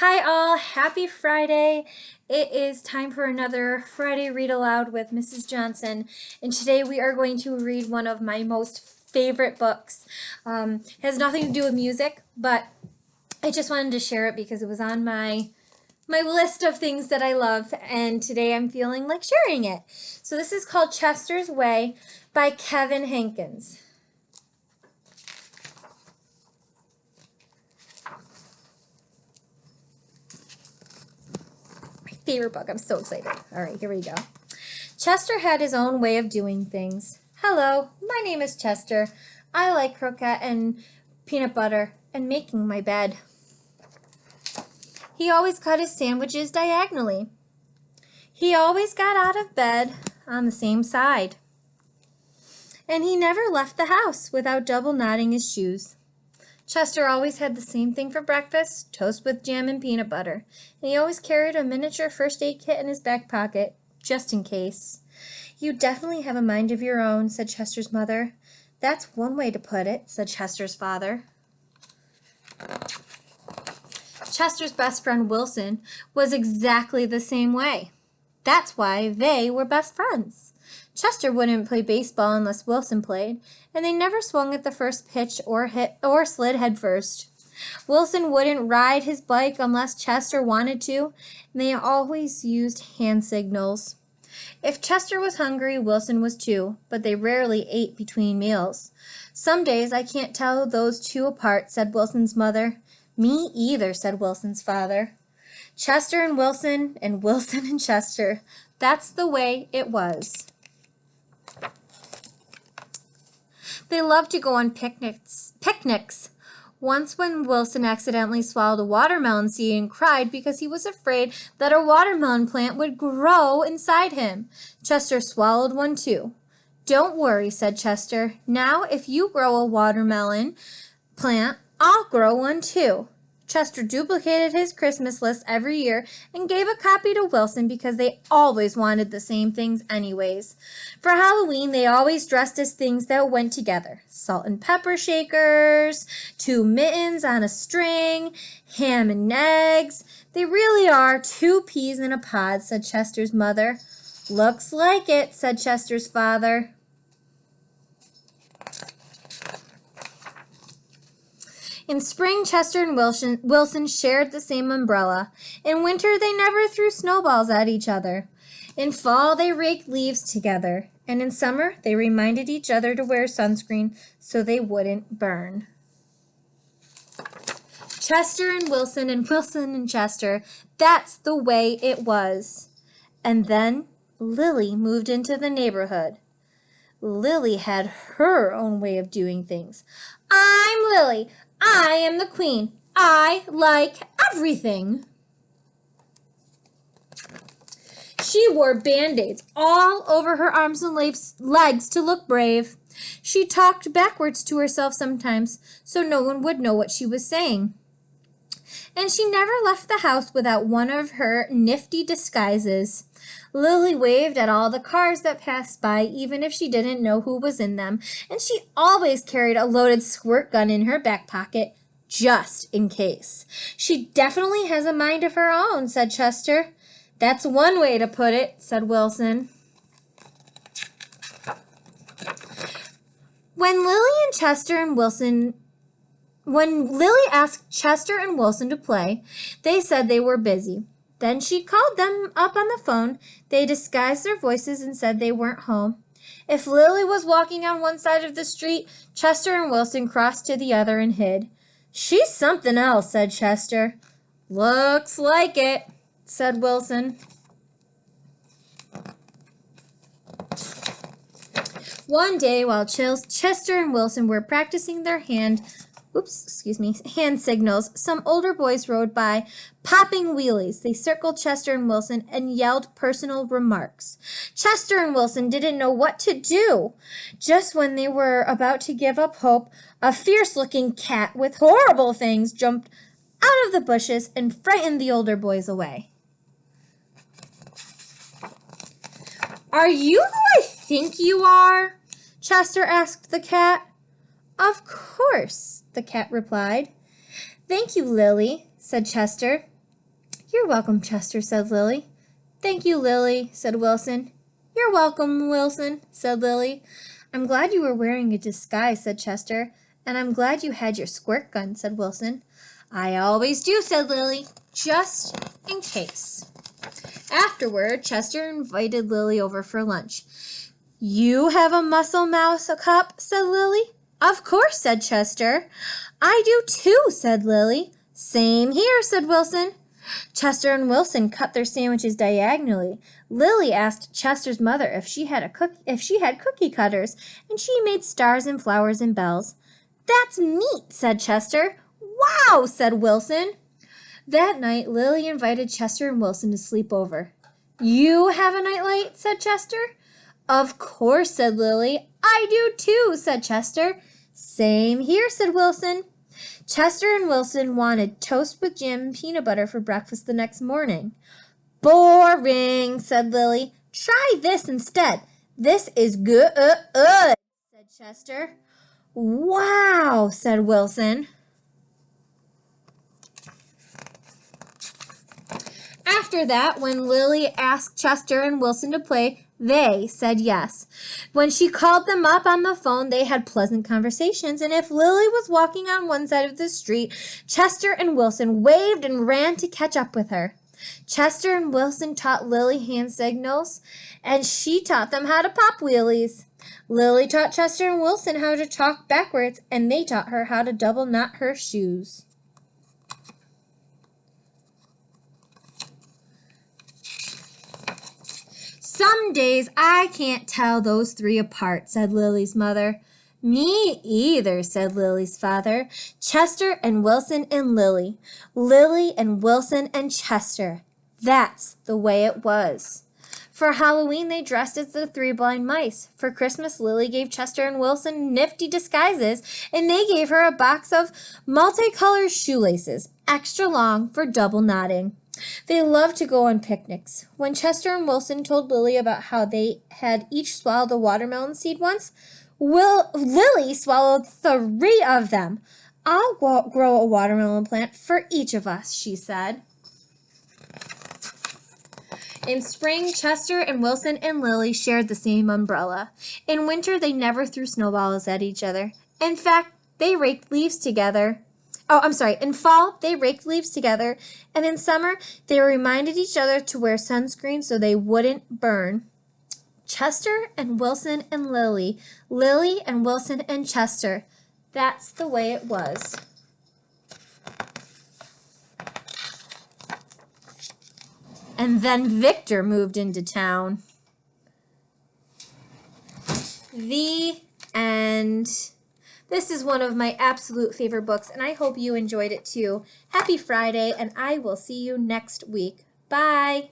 Hi all, happy Friday. It is time for another Friday Read Aloud with Mrs. Johnson, and today we are going to read one of my most favorite books. It has nothing to do with music, but I just wanted to share it because it was on my list of things that I love, and today I'm feeling like sharing it. So this is called Chester's Way by Kevin Hankins. Favorite book. I'm so excited. All right, here we go. Chester had his own way of doing things. Hello, my name is Chester. I like croquette and peanut butter and making my bed. He always cut his sandwiches diagonally. He always got out of bed on the same side. And he never left the house without double knotting his shoes. Chester always had the same thing for breakfast, toast with jam and peanut butter, and he always carried a miniature first aid kit in his back pocket, just in case. You definitely have a mind of your own, said Chester's mother. That's one way to put it, said Chester's father. Chester's best friend Wilson was exactly the same way. That's why they were best friends. Chester wouldn't play baseball unless Wilson played, and they never swung at the first pitch or slid headfirst. Wilson wouldn't ride his bike unless Chester wanted to, and they always used hand signals. If Chester was hungry, Wilson was too, but they rarely ate between meals. Some days I can't tell those two apart, said Wilson's mother. Me either, said Wilson's father. Chester and Wilson and Chester. That's the way it was. They loved to go on picnics. Once when Wilson accidentally swallowed a watermelon seed and cried because he was afraid that a watermelon plant would grow inside him. Chester swallowed one too. Don't worry, said Chester. Now if you grow a watermelon plant, I'll grow one too. Chester duplicated his Christmas list every year and gave a copy to Wilson because they always wanted the same things anyways. For Halloween, they always dressed as things that went together. Salt and pepper shakers, 2 mittens on a string, ham and eggs. They really are 2 peas in a pod, said Chester's mother. Looks like it, said Chester's father. In spring, Chester and Wilson shared the same umbrella. In winter, they never threw snowballs at each other. In fall, they raked leaves together. And in summer, they reminded each other to wear sunscreen so they wouldn't burn. Chester and Wilson and Chester, that's the way it was. And then Lily moved into the neighborhood. Lily had her own way of doing things. I'm Lily. I am the queen. I like everything. She wore band-aids all over her arms and legs to look brave. She talked backwards to herself sometimes, so no one would know what she was saying. And she never left the house without one of her nifty disguises. Lily waved at all the cars that passed by, even if she didn't know who was in them, and she always carried a loaded squirt gun in her back pocket, just in case. She definitely has a mind of her own, said Chester. That's one way to put it, said Wilson. When Lily asked Chester and Wilson to play, they said they were busy. Then she called them up on the phone. They disguised their voices and said they weren't home. If Lily was walking on one side of the street, Chester and Wilson crossed to the other and hid. She's something else, said Chester. Looks like it, said Wilson. One day, while Chester and Wilson were practicing their hand signals, some older boys rode by, popping wheelies. They circled Chester and Wilson and yelled personal remarks. Chester and Wilson didn't know what to do. Just when they were about to give up hope, a fierce-looking cat with horrible fangs jumped out of the bushes and frightened the older boys away. Are you who I think you are? Chester asked the cat. Of course, the cat replied. Thank you, Lily, said Chester. You're welcome, Chester, said Lily. Thank you, Lily, said Wilson. You're welcome, Wilson, said Lily. I'm glad you were wearing a disguise, said Chester. And I'm glad you had your squirt gun, said Wilson. I always do, said Lily, just in case. Afterward, Chester invited Lily over for lunch. You have a Muscle Mouse cup, said Lily. Of course, said Chester. I do too, said Lily. Same here, said Wilson. Chester and Wilson cut their sandwiches diagonally. Lily asked Chester's mother if she had cookie cutters, and she made stars and flowers and bells. That's neat, said Chester. Wow, said Wilson. That night, Lily invited Chester and Wilson to sleep over. You have a nightlight, said Chester. Of course, said Lily. I do too, said Chester. Same here, said Wilson. Chester and Wilson wanted toast with jam and peanut butter for breakfast the next morning. Boring, said Lily. Try this instead. This is good, said Chester. Wow, said Wilson. After that, when Lily asked Chester and Wilson to play, they said yes. When she called them up on the phone, they had pleasant conversations, and if Lily was walking on one side of the street, Chester and Wilson waved and ran to catch up with her. Chester and Wilson taught Lily hand signals, and she taught them how to pop wheelies. Lily taught Chester and Wilson how to talk backwards, and they taught her how to double knot her shoes. Some days I can't tell those three apart, said Lily's mother. Me either, said Lily's father. Chester and Wilson and Lily. Lily and Wilson and Chester. That's the way it was. For Halloween, they dressed as the three blind mice. For Christmas, Lily gave Chester and Wilson nifty disguises, and they gave her a box of multicolored shoelaces, extra long for double knotting. They loved to go on picnics. When Chester and Wilson told Lily about how they had each swallowed a watermelon seed once, Lily swallowed 3 of them. I'll grow a watermelon plant for each of us, she said. In spring, Chester and Wilson and Lily shared the same umbrella. In winter, they never threw snowballs at each other. In fact, they raked leaves together. In fall, they raked leaves together, and in summer, they reminded each other to wear sunscreen so they wouldn't burn. Chester and Wilson and Lily. Lily and Wilson and Chester. That's the way it was. And then Victor moved into town. The end. This is one of my absolute favorite books, and I hope you enjoyed it too. Happy Friday, and I will see you next week. Bye.